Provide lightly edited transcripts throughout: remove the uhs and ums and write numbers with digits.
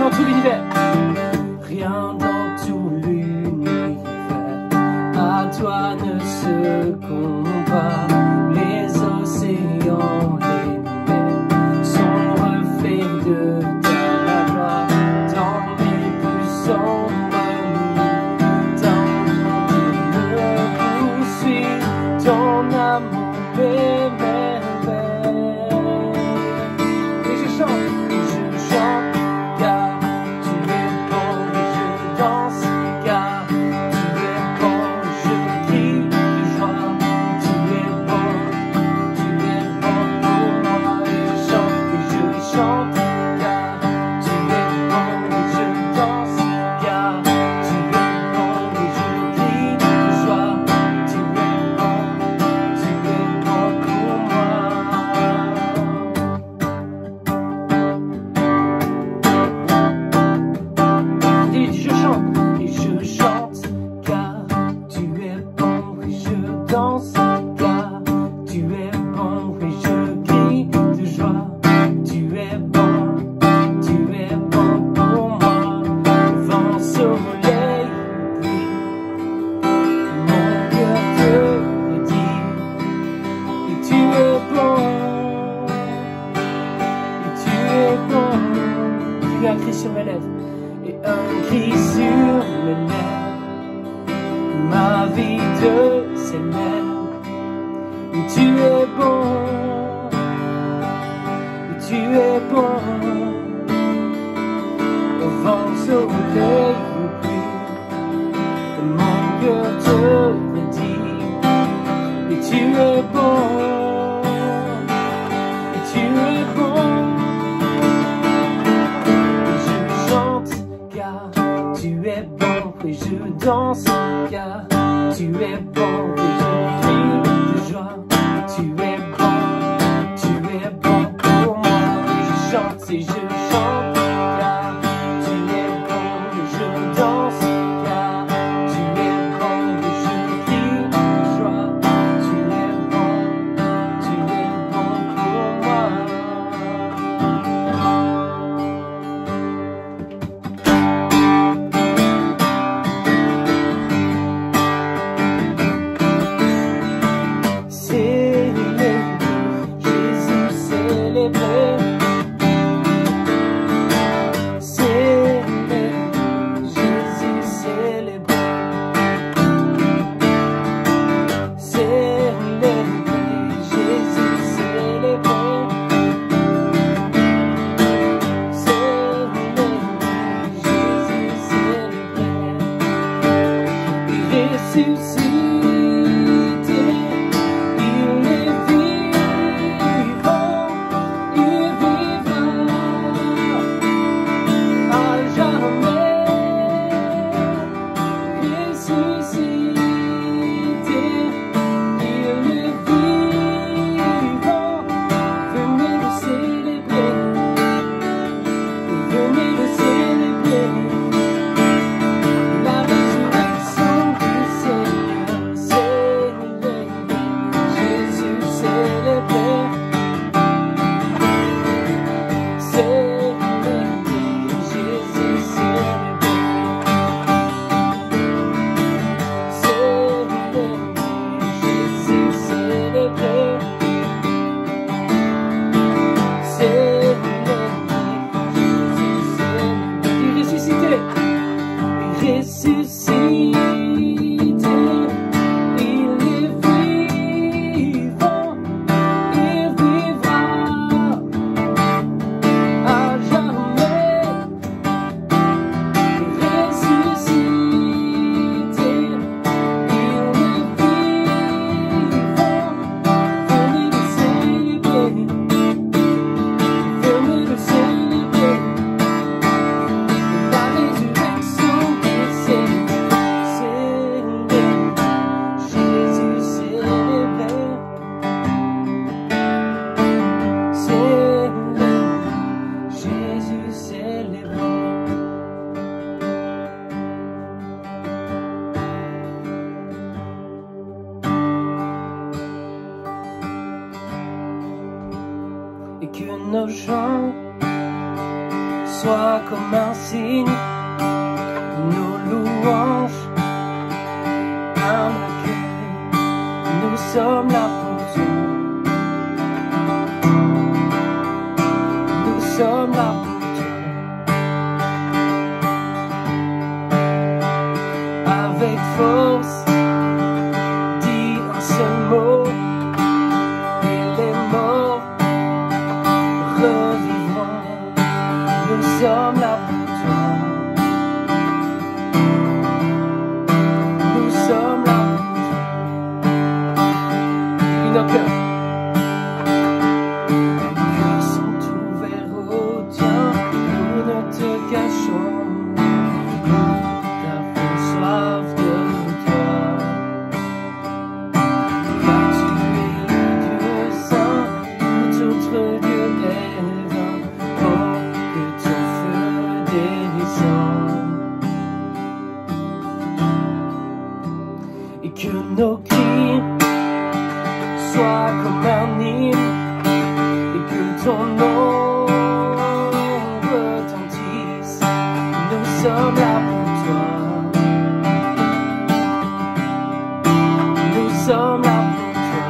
dans tout l'univers. Rien dans tout l'univers à toi ne se compare. Les océans, les mers sont reflets de ta gloire. Dans mes plus sombres nuits, dans mon me poursuit, ton amour m'émerveille. Et je chante. Car tu es bon et je danse, car tu es bon, je crie de joie. Tu es bon pour moi. Et je chante, car tu es bon et je danse, car tu es bon et je crie de joie. Tu es bon pour moi. Et je chante. Et je chante, car tu es bon et je danse, car tu es bon et je crie de joie. Tu es bon pour moi. Le vent, soleil, pluie, mon cœur te le dit. Et tu es bon, et tu es bon. Il y a un cri sur mes lèvres. Et un cri sur mes lèvres, ma vie te célèbre. Et tu es bon, et tu es bon. Au vent, soleil ou pluie, mon cœur te le dit. Et tu es bon, et tu es bon. Car tu es bon et je danse, car tu es bon et je crie de joie. Tu es bon pour moi. Et je chante, car tu es bon et je danse, car tu es bon et je crie de joie. Tu es bon pour moi. et que nos chants soit comme un signe, nos louanges, un accueil, nous sommes là pour toi. Nous sommes là pour toi. Avec force, dis un seul mot, et les morts revivront. Nous sommes là pour toi. Nous sommes là pour toi. Et nos cœurs. Que nos cris soient comme un hymne et que ton nom retentisse. Nous sommes là pour toi. Nous sommes là pour toi.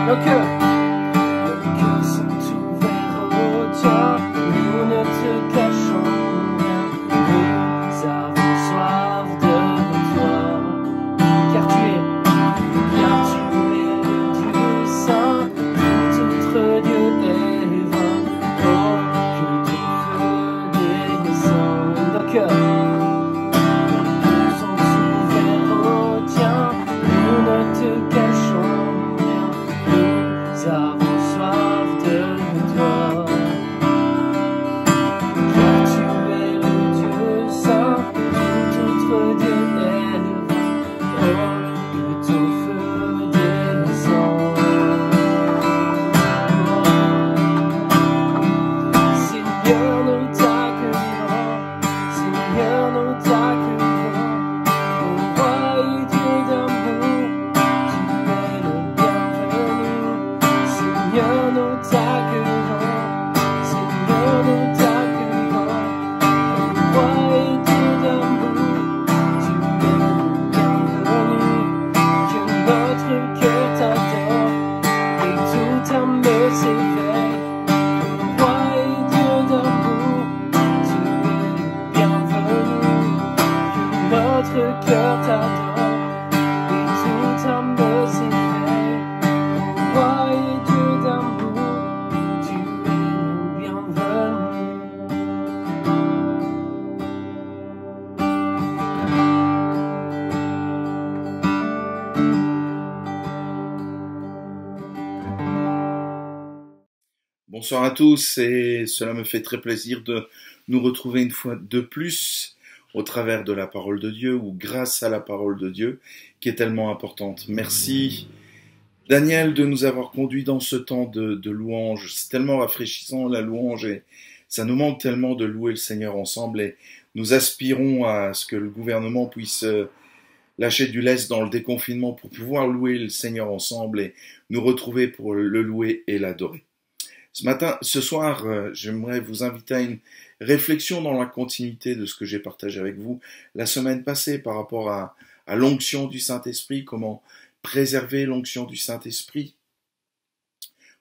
Nos cœurs sont ouverts au tien. Nous ne te cachons rien. Nous avons soif de toi, car tu es le Dieu saint, tout Dieu est vain. Oh, que ton feu descende. Nos cœurs sont ouverts au tien, nous ne te cachons rien. Nous avons soif de toi, car tu es le Dieu saint. Notre cœur t'adore et tout âme s'éveille. Roi et Dieu d'amour, tu es bienvenu. Bonsoir à tous, et cela me fait très plaisir de nous retrouver une fois de plus au travers de la parole de Dieu, ou grâce à la parole de Dieu, qui est tellement importante. Merci Daniel de nous avoir conduits dans ce temps de louange. C'est tellement rafraîchissant la louange, et ça nous manque tellement de louer le Seigneur ensemble, et nous aspirons à ce que le gouvernement puisse lâcher du lest dans le déconfinement pour pouvoir louer le Seigneur ensemble et nous retrouver pour le louer et l'adorer. Ce soir, j'aimerais vous inviter à une réflexion dans la continuité de ce que j'ai partagé avec vous la semaine passée par rapport à l'onction du Saint-Esprit, comment préserver l'onction du Saint-Esprit.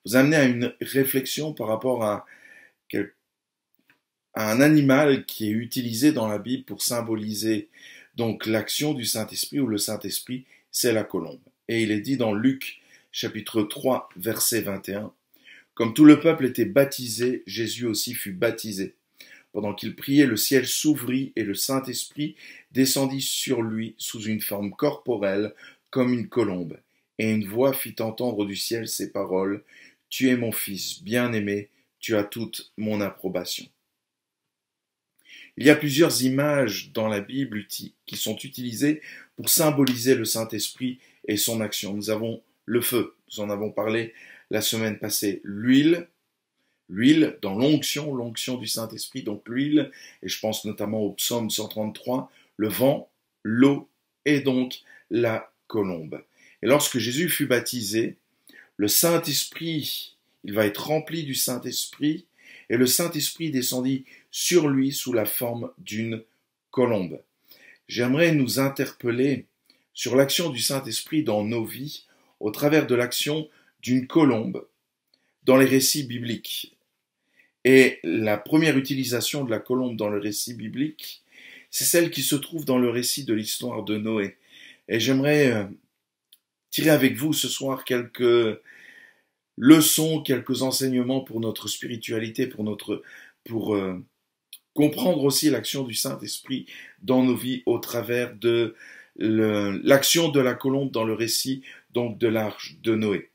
Vous amener à une réflexion par rapport à un animal qui est utilisé dans la Bible pour symboliser donc l'action du Saint-Esprit, où le Saint-Esprit, c'est la colombe. Et il est dit dans Luc, chapitre 3, verset 21, « Comme tout le peuple était baptisé, Jésus aussi fut baptisé. Pendant qu'il priait, le ciel s'ouvrit et le Saint-Esprit descendit sur lui sous une forme corporelle comme une colombe. Et une voix fit entendre du ciel ces paroles, « Tu es mon Fils, bien-aimé, tu as toute mon approbation. » Il y a plusieurs images dans la Bible qui sont utilisées pour symboliser le Saint-Esprit et son action. Nous avons le feu, nous en avons parlé la semaine passée, l'huile dans l'onction du Saint-Esprit, donc l'huile, et je pense notamment au psaume 133, le vent, l'eau et donc la colombe. Et lorsque Jésus fut baptisé, le Saint-Esprit, il va être rempli du Saint-Esprit, et le Saint-Esprit descendit sur lui sous la forme d'une colombe. J'aimerais nous interpeller sur l'action du Saint-Esprit dans nos vies au travers de l'action d'une colombe dans les récits bibliques. Et la première utilisation de la colombe dans le récit biblique, c'est celle qui se trouve dans le récit de l'histoire de Noé. Et j'aimerais tirer avec vous ce soir quelques leçons, quelques enseignements pour notre spiritualité, pour comprendre aussi l'action du Saint-Esprit dans nos vies au travers de l'action de la colombe dans le récit donc de l'arche de Noé.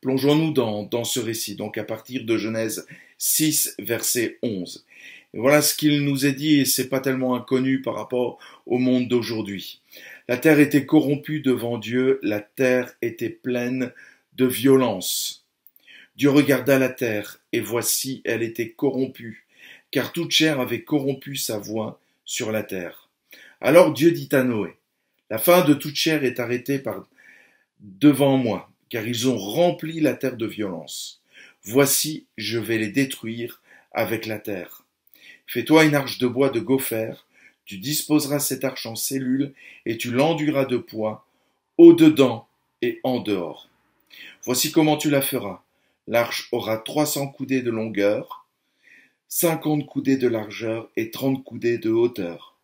Plongeons-nous dans ce récit, donc à partir de Genèse 6, verset 11. Et voilà ce qu'il nous est dit, et c'est pas tellement inconnu par rapport au monde d'aujourd'hui. La terre était corrompue devant Dieu, la terre était pleine de violence. Dieu regarda la terre, et voici, elle était corrompue, car toute chair avait corrompu sa voie sur la terre. Alors Dieu dit à Noé, « La fin de toute chair est arrêtée devant moi, car ils ont rempli la terre de violence. Voici, je vais les détruire avec la terre. Fais-toi une arche de bois de gopher, tu disposeras cette arche en cellules, et tu l'enduiras de poids, au-dedans et en dehors. Voici comment tu la feras. L'arche aura 300 coudées de longueur, 50 coudées de largeur et 30 coudées de hauteur.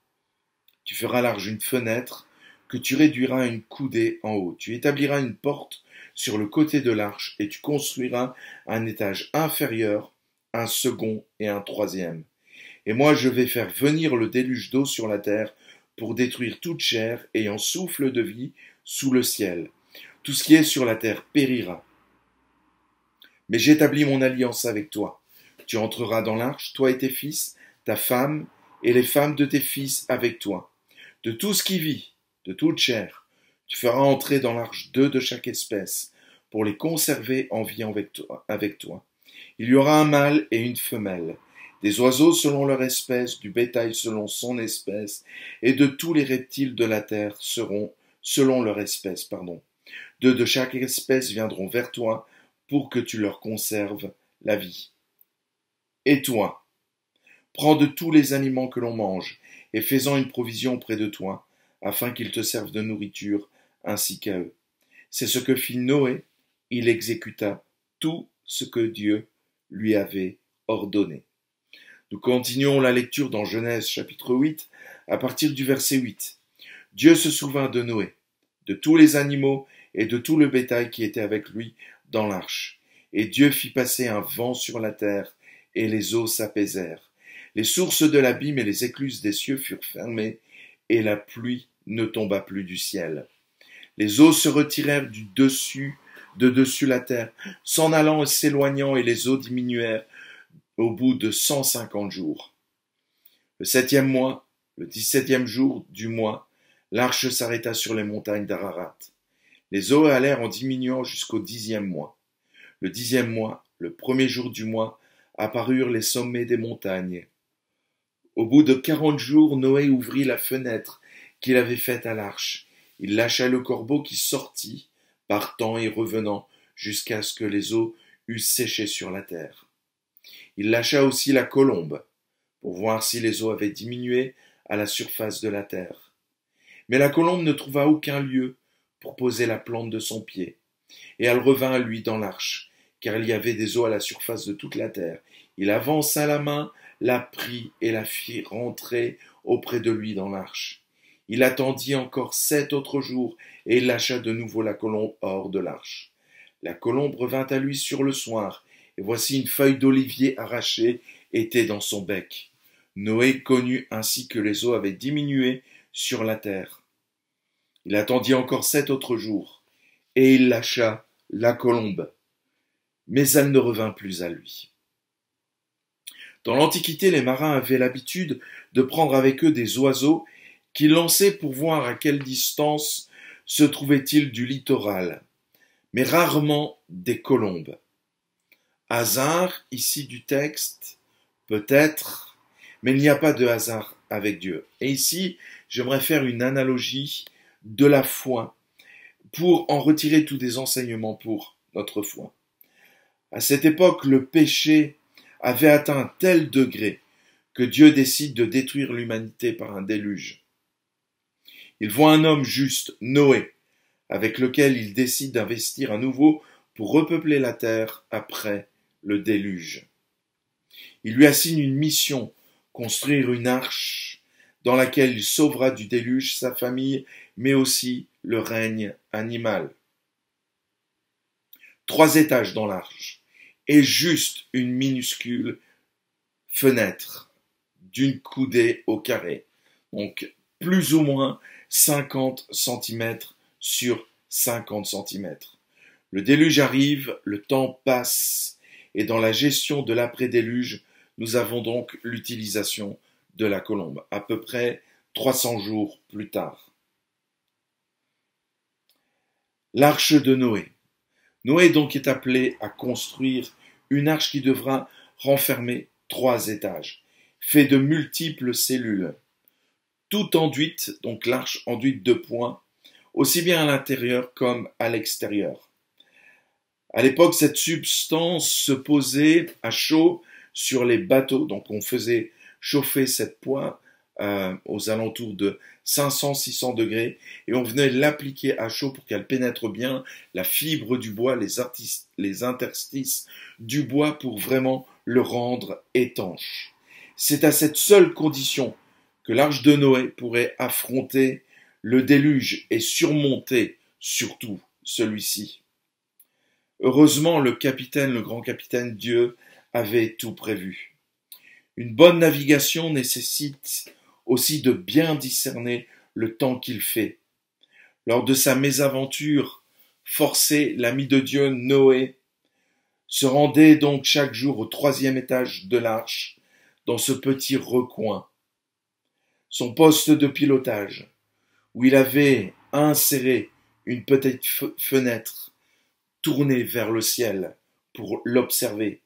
Tu feras l'arche une fenêtre que tu réduiras à une coudée en haut. Tu établiras une porte sur le côté de l'arche et tu construiras un étage inférieur, un second et un troisième. Et moi je vais faire venir le déluge d'eau sur la terre pour détruire toute chair ayant souffle de vie sous le ciel. Tout ce qui est sur la terre périra. Mais j'établis mon alliance avec toi. Tu entreras dans l'arche, toi et tes fils, ta femme, et les femmes de tes fils avec toi. De tout ce qui vit, de toute chair, tu feras entrer dans l'arche 2 de chaque espèce, pour les conserver en vie avec toi. Il y aura un mâle et une femelle, des oiseaux selon leur espèce, du bétail selon son espèce, et de tous les reptiles de la terre seront selon leur espèce. 2 de chaque espèce viendront vers toi, pour que tu leur conserves la vie. Et toi, prends de tous les aliments que l'on mange, et fais-en une provision près de toi, afin qu'ils te servent de nourriture, ainsi qu'à eux. C'est ce que fit Noé, il exécuta tout ce que Dieu lui avait ordonné. Nous continuons la lecture dans Genèse chapitre 8, à partir du verset 8. Dieu se souvint de Noé, de tous les animaux et de tout le bétail qui était avec lui dans l'arche. Et Dieu fit passer un vent sur la terre, et les eaux s'apaisèrent. Les sources de l'abîme et les écluses des cieux furent fermées, et la pluie ne tomba plus du ciel. Les eaux se retirèrent de dessus la terre, s'en allant et s'éloignant, et les eaux diminuèrent au bout de 150 jours. Le 7e mois, le 17e jour du mois, l'arche s'arrêta sur les montagnes d'Ararat. Les eaux allèrent en diminuant jusqu'au 10e mois. Le 10e mois, le 1er jour du mois, apparurent les sommets des montagnes. Au bout de 40 jours, Noé ouvrit la fenêtre qu'il avait faite à l'arche. Il lâcha le corbeau qui sortit, partant et revenant, jusqu'à ce que les eaux eussent séché sur la terre. Il lâcha aussi la colombe, pour voir si les eaux avaient diminué à la surface de la terre. Mais la colombe ne trouva aucun lieu pour poser la plante de son pied, et elle revint à lui dans l'arche, car il y avait des eaux à la surface de toute la terre. Il avança la main, la prit et la fit rentrer auprès de lui dans l'arche. Il attendit encore 7 autres jours, et il lâcha de nouveau la colombe hors de l'arche. La colombe revint à lui sur le soir, et voici une feuille d'olivier arrachée était dans son bec. Noé connut ainsi que les eaux avaient diminué sur la terre. Il attendit encore 7 autres jours, et il lâcha la colombe, mais elle ne revint plus à lui. Dans l'Antiquité, les marins avaient l'habitude de prendre avec eux des oiseaux qu'ils lançaient pour voir à quelle distance se trouvait-il du littoral, mais rarement des colombes. Hasard, ici du texte, peut-être, mais il n'y a pas de hasard avec Dieu. Et ici, j'aimerais faire une analogie de la foi pour en retirer tous des enseignements pour notre foi. À cette époque, le péché avait atteint un tel degré que Dieu décide de détruire l'humanité par un déluge. Il voit un homme juste, Noé, avec lequel il décide d'investir à nouveau pour repeupler la terre après le déluge. Il lui assigne une mission, construire une arche dans laquelle il sauvera du déluge sa famille, mais aussi le règne animal. 3 étages dans l'arche et juste une minuscule fenêtre d'une coudée au carré, donc plus ou moins 50 cm sur 50 cm. Le déluge arrive, le temps passe, et dans la gestion de l'après-déluge, nous avons donc l'utilisation de la colombe, à peu près 300 jours plus tard. L'arche de Noé. Noé donc est appelé à construire une arche qui devra renfermer 3 étages, fait de multiples cellules, toutes enduites, donc l'arche enduite de points, aussi bien à l'intérieur comme à l'extérieur. À l'époque, cette substance se posait à chaud sur les bateaux, donc on faisait chauffer cette poix aux alentours de 500-600 degrés et on venait l'appliquer à chaud pour qu'elle pénètre bien la fibre du bois, les interstices du bois pour vraiment le rendre étanche. C'est à cette seule condition que l'arche de Noé pourrait affronter le déluge et surmonter surtout celui-ci. Heureusement, le grand capitaine Dieu, avait tout prévu. Une bonne navigation nécessite aussi de bien discerner le temps qu'il fait. Lors de sa mésaventure forcée, l'ami de Dieu, Noé, se rendait donc chaque jour au 3e étage de l'arche, dans ce petit recoin. Son poste de pilotage, où il avait inséré une petite fenêtre tournée vers le ciel pour l'observer.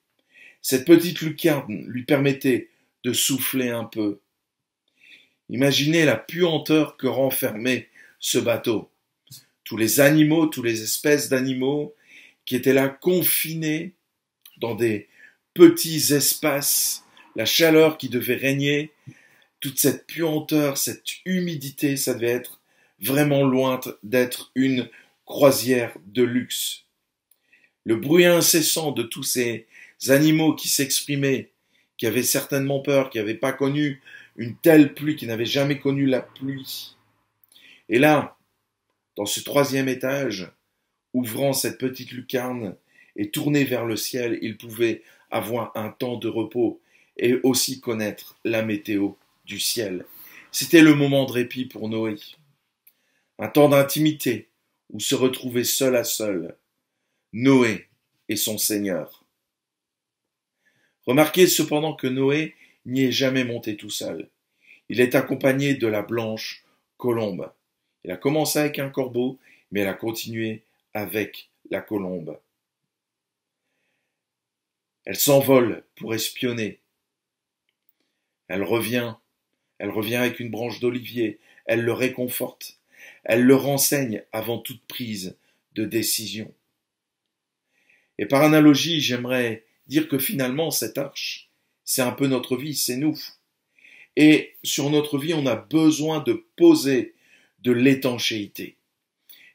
Cette petite lucarne lui permettait de souffler un peu. Imaginez la puanteur que renfermait ce bateau. Tous les animaux, toutes les espèces d'animaux qui étaient là confinés dans des petits espaces, la chaleur qui devait régner, toute cette puanteur, cette humidité, ça devait être vraiment loin d'être une croisière de luxe. Le bruit incessant de tous ces animaux qui s'exprimaient, qui avaient certainement peur, qui n'avaient pas connu une telle pluie, qui n'avaient jamais connu la pluie. Et là, dans ce 3e étage, ouvrant cette petite lucarne et tourné vers le ciel, ils pouvaient avoir un temps de repos et aussi connaître la météo du ciel. C'était le moment de répit pour Noé. Un temps d'intimité où se retrouver seul à seul, Noé et son Seigneur. Remarquez cependant que Noé n'y est jamais monté tout seul. Il est accompagné de la blanche colombe. Il a commencé avec un corbeau, mais elle a continué avec la colombe. Elle s'envole pour espionner. Elle revient avec une branche d'olivier, elle le réconforte, elle le renseigne avant toute prise de décision. Et par analogie, j'aimerais dire que finalement, cette arche, c'est un peu notre vie, c'est nous. Et sur notre vie, on a besoin de poser de l'étanchéité.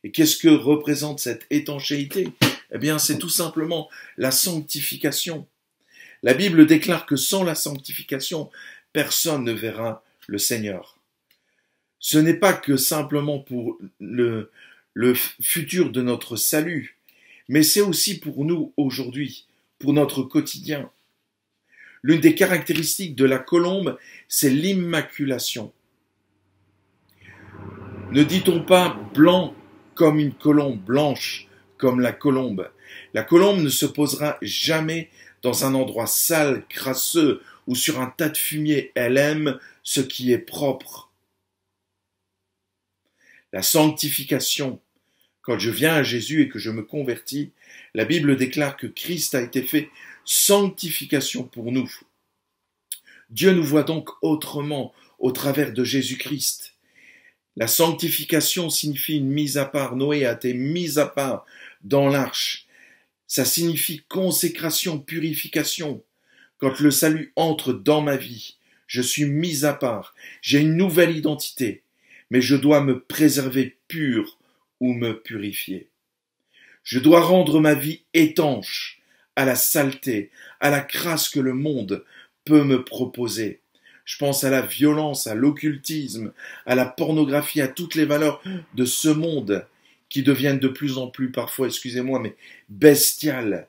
Et qu'est-ce que représente cette étanchéité? Eh bien, c'est tout simplement la sanctification. La Bible déclare que sans la sanctification, personne ne verra le Seigneur. Ce n'est pas que simplement pour le futur de notre salut, mais c'est aussi pour nous aujourd'hui, pour notre quotidien. L'une des caractéristiques de la colombe, c'est l'immaculation. Ne dit-on pas blanc comme une colombe, blanche comme la colombe? La colombe ne se posera jamais dans un endroit sale, crasseux ou sur un tas de fumier. Elle aime ce qui est propre. La sanctification. Quand je viens à Jésus et que je me convertis, la Bible déclare que Christ a été fait sanctification pour nous. Dieu nous voit donc autrement au travers de Jésus-Christ. La sanctification signifie une mise à part. Noé a été mis à part dans l'arche. Ça signifie consécration, purification. Quand le salut entre dans ma vie, je suis mis à part, j'ai une nouvelle identité, mais je dois me préserver pur ou me purifier. Je dois rendre ma vie étanche à la saleté, à la crasse que le monde peut me proposer. Je pense à la violence, à l'occultisme, à la pornographie, à toutes les valeurs de ce monde qui deviennent de plus en plus parfois, excusez-moi, mais bestiales,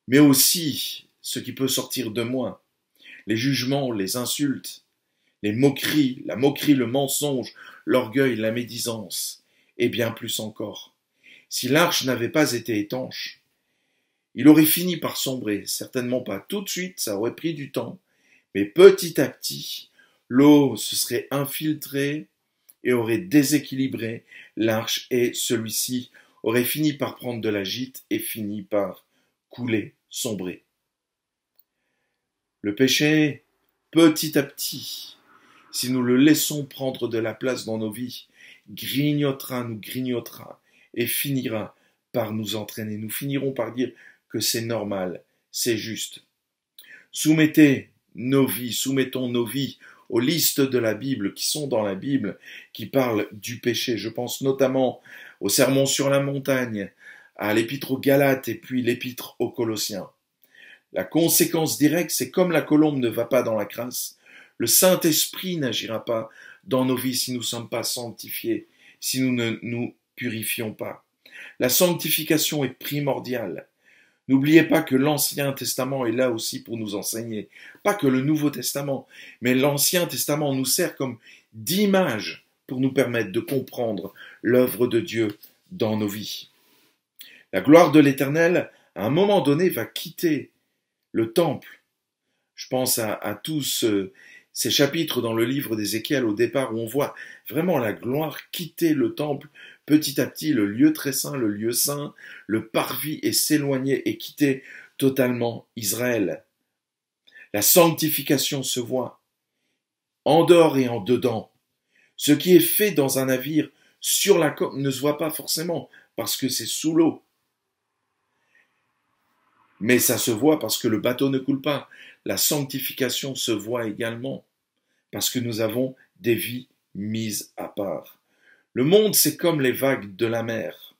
mais aussi ce qui peut sortir de moi, les jugements, les insultes, les moqueries, la moquerie, le mensonge, l'orgueil, la médisance, et bien plus encore. Si l'arche n'avait pas été étanche, il aurait fini par sombrer, certainement pas tout de suite, ça aurait pris du temps, mais petit à petit, l'eau se serait infiltrée et aurait déséquilibré l'arche et celui-ci aurait fini par prendre de la gîte et fini par couler, sombrer. Le péché, petit à petit, si nous le laissons prendre de la place dans nos vies, nous grignotera et finira par nous entraîner. Nous finirons par dire que c'est normal, c'est juste. Soumettons nos vies aux listes de la Bible, qui sont dans la Bible, qui parlent du péché. Je pense notamment au Sermon sur la montagne, à l'épître aux Galates et puis l'épître aux Colossiens. La conséquence directe, c'est comme la colombe ne va pas dans la crasse, le Saint-Esprit n'agira pas dans nos vies si nous ne sommes pas sanctifiés, si nous ne nous purifions pas. La sanctification est primordiale. N'oubliez pas que l'Ancien Testament est là aussi pour nous enseigner. Pas que le Nouveau Testament, mais l'Ancien Testament nous sert comme d'image pour nous permettre de comprendre l'œuvre de Dieu dans nos vies. La gloire de l'Éternel, à un moment donné, va quitter le temple. Je pense à tous ces chapitres dans le livre d'Ézéchiel au départ où on voit vraiment la gloire quitter le temple petit à petit, le lieu très saint, le lieu saint, le parvis et s'éloigner et quitter totalement Israël. La sanctification se voit en dehors et en dedans. Ce qui est fait dans un navire sur la coque ne se voit pas forcément parce que c'est sous l'eau. Mais ça se voit parce que le bateau ne coule pas. La sanctification se voit également parce que nous avons des vies mises à part. Le monde, c'est comme les vagues de la mer.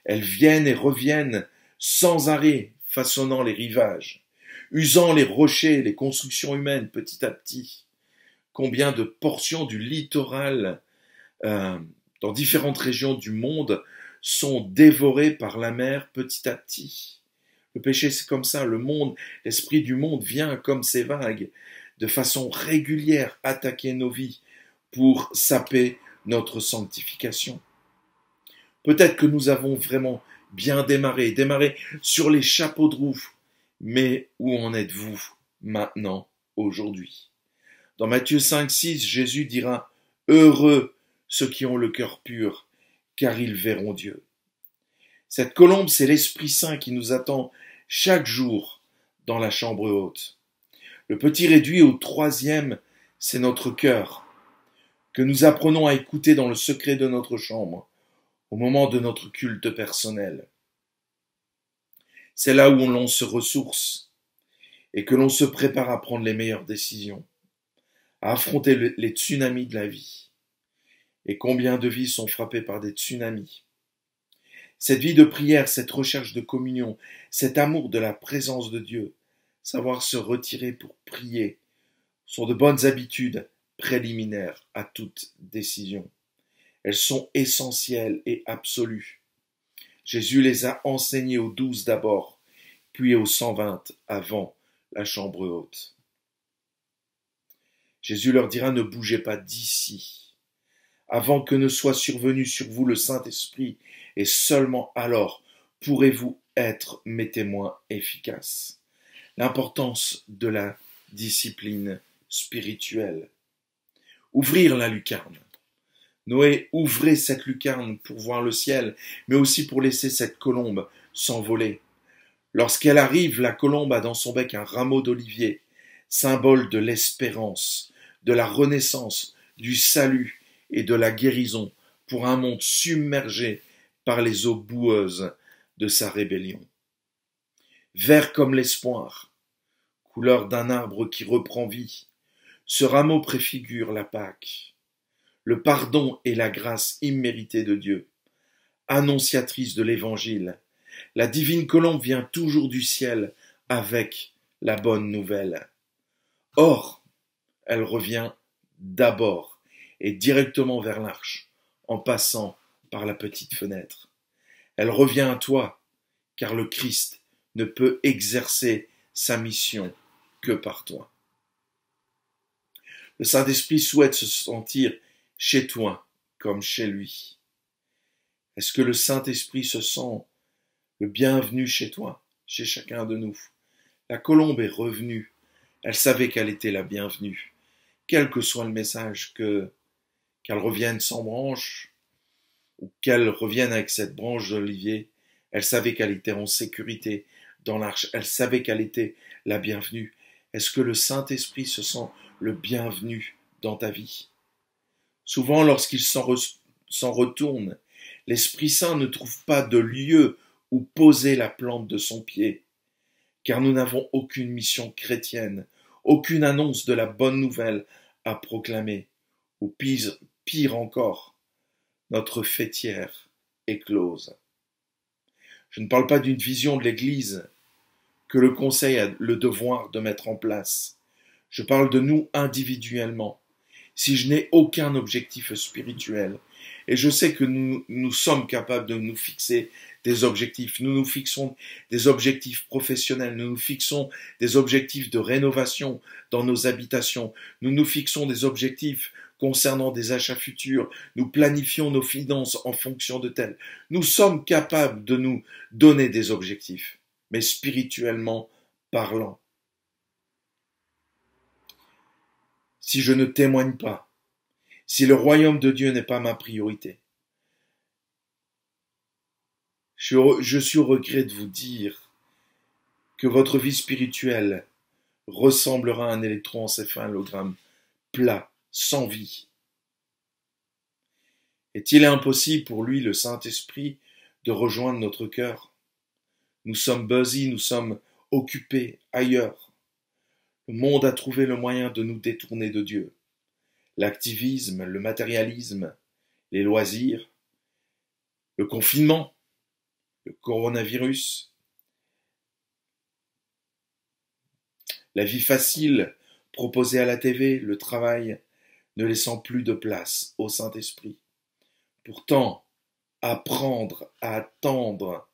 Elles viennent et reviennent sans arrêt, façonnant les rivages, usant les rochers, les constructions humaines petit à petit. Combien de portions du littoral dans différentes régions du monde sont dévorées par la mer petit à petit. Le péché, c'est comme ça. Le monde, l'esprit du monde vient comme ces vagues, de façon régulière, attaquer nos vies pour saper notre sanctification. Peut-être que nous avons vraiment bien démarré sur les chapeaux de roue, mais où en êtes-vous maintenant, aujourd'hui? Dans Matthieu 5,6, Jésus dira « Heureux ceux qui ont le cœur pur, car ils verront Dieu ». Cette colombe, c'est l'Esprit Saint qui nous attend chaque jour dans la chambre haute. Le petit réduit au 3e, c'est notre cœur, que nous apprenons à écouter dans le secret de notre chambre, au moment de notre culte personnel. C'est là où l'on se ressource et que l'on se prépare à prendre les meilleures décisions, à affronter les tsunamis de la vie. Et combien de vies sont frappées par des tsunamis? Cette vie de prière, cette recherche de communion, cet amour de la présence de Dieu, savoir se retirer pour prier, sont de bonnes habitudes préliminaires à toute décision. Elles sont essentielles et absolues. Jésus les a enseignées aux 12 d'abord, puis aux 120 avant la chambre haute. Jésus leur dira « Ne bougez pas d'ici, avant que ne soit survenu sur vous le Saint-Esprit, et seulement alors pourrez-vous être mes témoins efficaces. » L'importance de la discipline spirituelle. Ouvrir la lucarne. Noé ouvrait cette lucarne pour voir le ciel, mais aussi pour laisser cette colombe s'envoler. Lorsqu'elle arrive, la colombe a dans son bec un rameau d'olivier, symbole de l'espérance, de la renaissance, du salut et de la guérison pour un monde submergé par les eaux boueuses de sa rébellion. vert comme l'espoir, couleur d'un arbre qui reprend vie. Ce rameau préfigure la Pâque, le pardon et la grâce imméritée de Dieu. Annonciatrice de l'Évangile, la divine colombe vient toujours du ciel avec la bonne nouvelle. Or, elle revient d'abord et directement vers l'arche, en passant par la petite fenêtre. Elle revient à toi, car le Christ ne peut exercer sa mission que par toi. Le Saint-Esprit souhaite se sentir chez toi comme chez lui. Est-ce que le Saint-Esprit se sent le bienvenu chez toi, chez chacun de nous? La colombe est revenue. Elle savait qu'elle était la bienvenue. Quel que soit le message, qu'elle revienne sans branche ou qu'elle revienne avec cette branche d'olivier, elle savait qu'elle était en sécurité dans l'arche. Elle savait qu'elle était la bienvenue. Est-ce que le Saint-Esprit se sent le bienvenu dans ta vie? Souvent, lorsqu'il s'en retourne, l'Esprit Saint ne trouve pas de lieu où poser la plante de son pied, car nous n'avons aucune mission chrétienne, aucune annonce de la bonne nouvelle à proclamer, ou pire encore, notre fêtière est close. Je ne parle pas d'une vision de l'Église que le Conseil a le devoir de mettre en place. Je parle de nous individuellement. Si je n'ai aucun objectif spirituel, et je sais que nous sommes capables de nous fixer des objectifs, nous nous fixons des objectifs professionnels, nous nous fixons des objectifs de rénovation dans nos habitations, nous nous fixons des objectifs concernant des achats futurs, nous planifions nos finances en fonction de tels. Nous sommes capables de nous donner des objectifs, mais spirituellement parlant. Si je ne témoigne pas, si le royaume de Dieu n'est pas ma priorité, je suis au regret de vous dire que votre vie spirituelle ressemblera à un électroencéphalogramme plat, sans vie. Est-il impossible pour lui, le Saint-Esprit, de rejoindre notre cœur? Nous sommes busy, nous sommes occupés ailleurs. Le monde a trouvé le moyen de nous détourner de Dieu. L'activisme, le matérialisme, les loisirs, le confinement, le coronavirus, la vie facile proposée à la TV, le travail, ne laissant plus de place au Saint-Esprit. Pourtant, apprendre à attendre,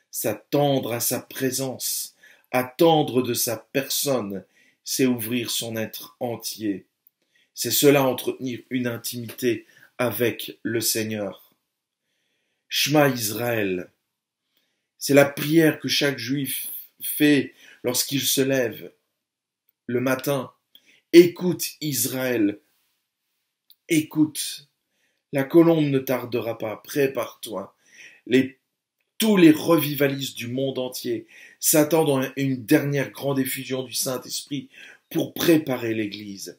s'attendre à sa présence, attendre de sa personne, c'est ouvrir son être entier. C'est cela entretenir une intimité avec le Seigneur. Shema Israël, c'est la prière que chaque juif fait lorsqu'il se lève le matin. Écoute Israël, écoute, la colombe ne tardera pas, prépare-toi. Tous les revivalistes du monde entier s'attendent à une dernière grande effusion du Saint-Esprit pour préparer l'Église.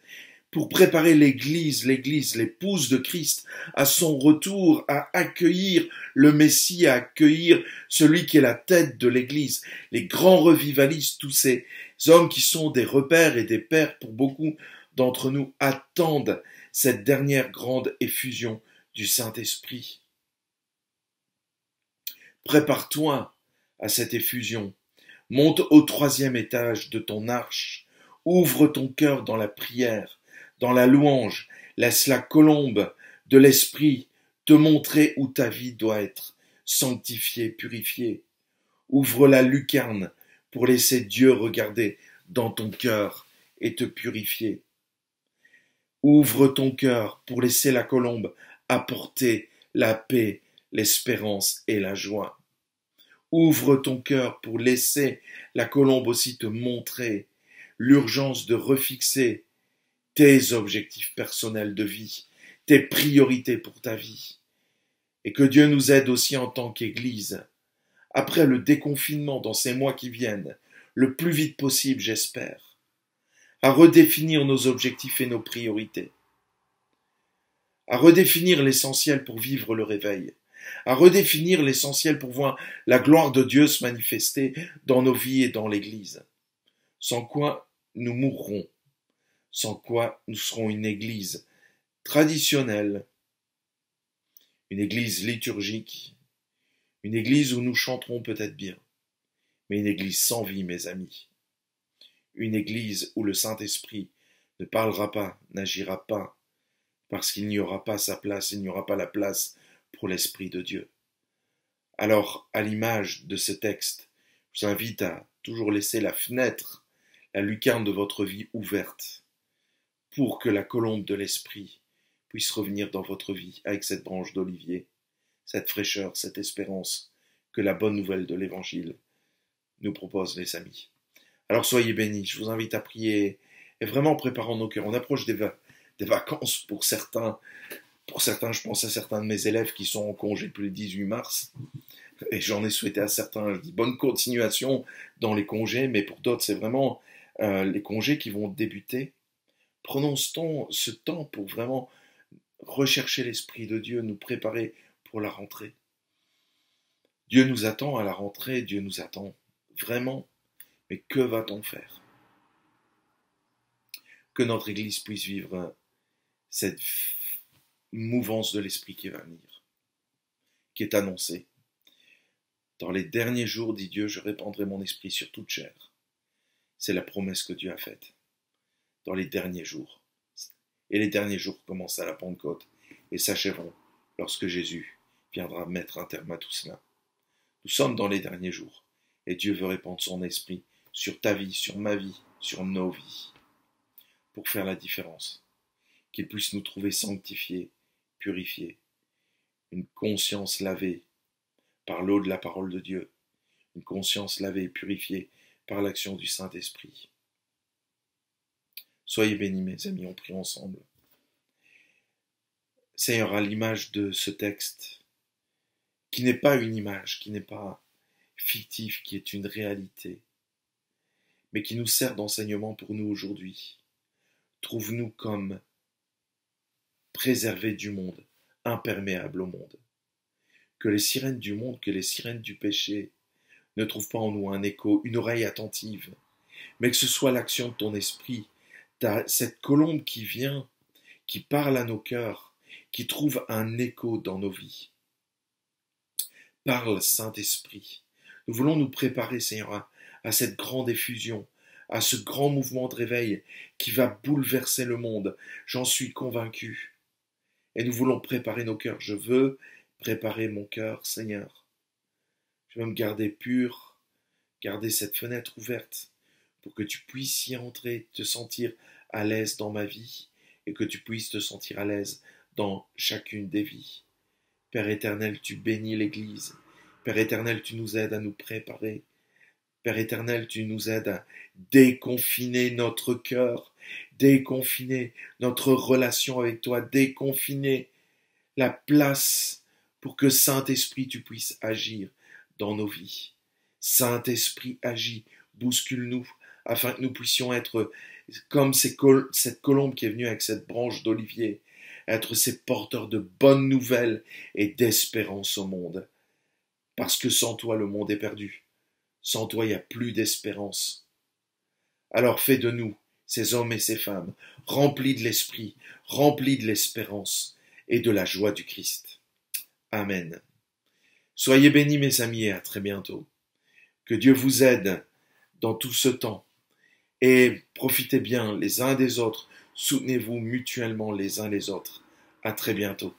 Pour préparer l'Église, l'épouse de Christ, à son retour, à accueillir le Messie, à accueillir celui qui est la tête de l'Église. Les grands revivalistes, tous ces hommes qui sont des repères et des pères pour beaucoup d'entre nous, attendent cette dernière grande effusion du Saint-Esprit. Prépare-toi à cette effusion. Monte au 3e étage de ton arche. Ouvre ton cœur dans la prière, dans la louange. Laisse la colombe de l'esprit te montrer où ta vie doit être sanctifiée, purifiée. Ouvre la lucarne pour laisser Dieu regarder dans ton cœur et te purifier. Ouvre ton cœur pour laisser la colombe apporter la paix, l'espérance et la joie. Ouvre ton cœur pour laisser la colombe aussi te montrer l'urgence de refixer tes objectifs personnels de vie, tes priorités pour ta vie. Et que Dieu nous aide aussi en tant qu'Église, après le déconfinement dans ces mois qui viennent, le plus vite possible, j'espère, à redéfinir nos objectifs et nos priorités, à redéfinir l'essentiel pour vivre le réveil, à redéfinir l'essentiel pour voir la gloire de Dieu se manifester dans nos vies et dans l'Église. Sans quoi nous mourrons, sans quoi nous serons une Église traditionnelle, une Église liturgique, une Église où nous chanterons peut-être bien, mais une Église sans vie, mes amis. Une Église où le Saint-Esprit ne parlera pas, n'agira pas, parce qu'il n'y aura pas sa place, il n'y aura pas la place pour l'Esprit de Dieu. Alors, à l'image de ce texte, je vous invite à toujours laisser la fenêtre, la lucarne de votre vie ouverte, pour que la colombe de l'Esprit puisse revenir dans votre vie avec cette branche d'olivier, cette fraîcheur, cette espérance que la bonne nouvelle de l'Évangile nous propose, les amis. Alors soyez bénis, je vous invite à prier et vraiment préparons nos cœurs. On approche des vacances pour certains, je pense à certains de mes élèves qui sont en congé depuis le 18 mars, et j'en ai souhaité à certains, je dis bonne continuation dans les congés, mais pour d'autres c'est vraiment les congés qui vont débuter. Prenons ce temps pour vraiment rechercher l'Esprit de Dieu, nous préparer pour la rentrée. Dieu nous attend à la rentrée, Dieu nous attend vraiment, mais que va-t-on faire? Que notre Église puisse vivre cette mouvance de l'Esprit qui va venir, qui est annoncée. Dans les derniers jours, dit Dieu, je répandrai mon esprit sur toute chair. C'est la promesse que Dieu a faite. Dans les derniers jours. Et les derniers jours commencent à la Pentecôte et s'achèveront lorsque Jésus viendra mettre un terme à tout cela. Nous sommes dans les derniers jours et Dieu veut répandre son esprit sur ta vie, sur ma vie, sur nos vies, pour faire la différence. Qu'il puisse nous trouver sanctifiés, purifiés, une conscience lavée par l'eau de la parole de Dieu, une conscience lavée et purifiée par l'action du Saint-Esprit. Soyez bénis, mes amis, on prie ensemble. Seigneur, à l'image de ce texte, qui n'est pas une image, qui n'est pas fictif, qui est une réalité, mais qui nous sert d'enseignement pour nous aujourd'hui. Trouve-nous comme préservés du monde, imperméables au monde. Que les sirènes du monde, que les sirènes du péché ne trouvent pas en nous un écho, une oreille attentive, mais que ce soit l'action de ton esprit, cette colombe qui vient, qui parle à nos cœurs, qui trouve un écho dans nos vies. Parle, Saint-Esprit. Nous voulons nous préparer, Seigneur, à cette grande effusion, à ce grand mouvement de réveil qui va bouleverser le monde. J'en suis convaincu. Et nous voulons préparer nos cœurs. Je veux préparer mon cœur, Seigneur. Je veux me garder pur, garder cette fenêtre ouverte pour que tu puisses y entrer, te sentir à l'aise dans ma vie et que tu puisses te sentir à l'aise dans chacune des vies. Père éternel, tu bénis l'Église. Père éternel, tu nous aides à nous préparer. Père éternel, tu nous aides à déconfiner notre cœur, déconfiner notre relation avec toi, déconfiner la place pour que Saint-Esprit, tu puisses agir dans nos vies. Saint-Esprit, agis, bouscule-nous, afin que nous puissions être comme cette colombe qui est venue avec cette branche d'olivier, être ces porteurs de bonnes nouvelles et d'espérance au monde. Parce que sans toi, le monde est perdu. Sans toi, il n'y a plus d'espérance. Alors fais de nous, ces hommes et ces femmes, remplis de l'esprit, remplis de l'espérance et de la joie du Christ. Amen. Soyez bénis, mes amis, et à très bientôt. Que Dieu vous aide dans tout ce temps. Et profitez bien les uns des autres. Soutenez-vous mutuellement les uns les autres. À très bientôt.